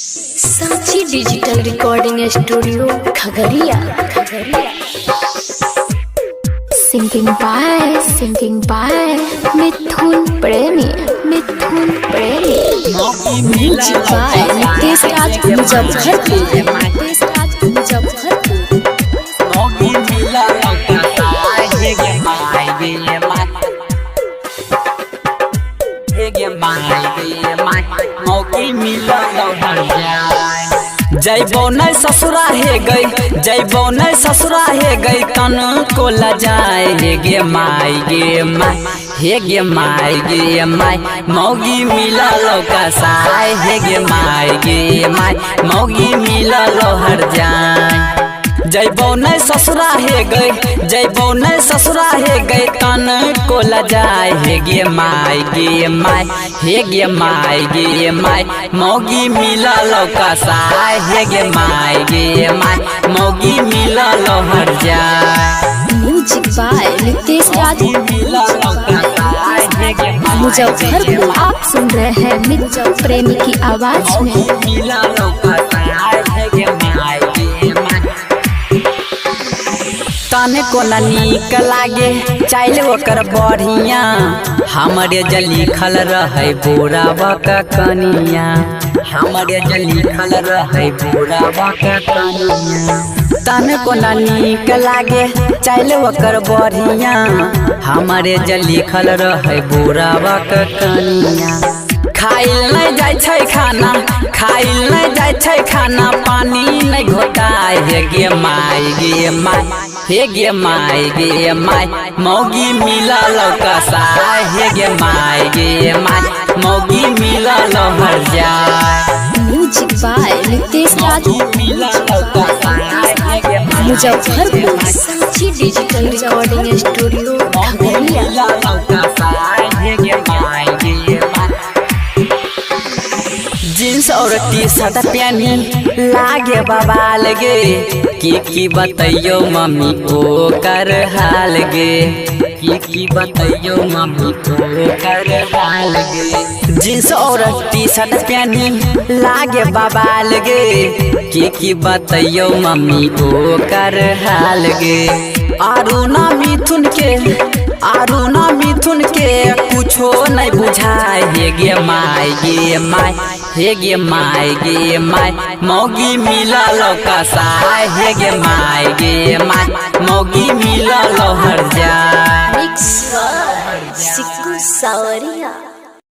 Sanchi digital recording studio Khagaria. Singing by Mithun Premi. Music by Nitesh Raj Muzaffarpur. जैबो नहीं ससुरा है गई तन को लजाए हे गे माई हे गे माई मौगी मिला लो कसाय हे गे माई मौगी मिला लो हर जाए। जैबो नहीं ससुरा है गई तन को लजाए हे गे माई हे गे माई मौगी मिला लो कसाय हे गे माई मौगी मिला लो हर जाए। Music by Nitesh Raj Muzaffarpur. आप सुन रहे हैं मिथुन प्रेमी की आवाज में। मिला लो कसाय हे गे माई तने को नीक लागे चाइले ओकर बढ़िया हमरे जली खल रहे बोरा बका कनिया हमरे जली खल रहे बोरा बका कनिया तने को नीक लागे चाइले ओकर बढ़िया हमरे जली खल रहे बोरा बका कनिया। खाइल नहीं जाय खाना पानी नहीं घोटाए हे गे माई मौगी मिला लो कसाय हे गे माई मौगी मिला लो हर जाए। Music by Nitesh Raj Muzaffarpur. Sanchi digital recording studio Khagaria. Jeans और टी शर्ट पहनी लागे बवाल गे की बताइयो मम्मी ओ कर हाल गे की बताइयो मम्मी ओ कर हाल गे। जींस और टी शर्ट पहनी लागे बवाल गे की बताइयो मम्मी ओ कर हाल गे। अरुणा मिथुन के कुछो नहीं बुझाए हे गे माई हे गे माई मौगी मिला लो कसाय हे गे माई मौगी मिला लो हर जाए। सिक्कू सावरिया।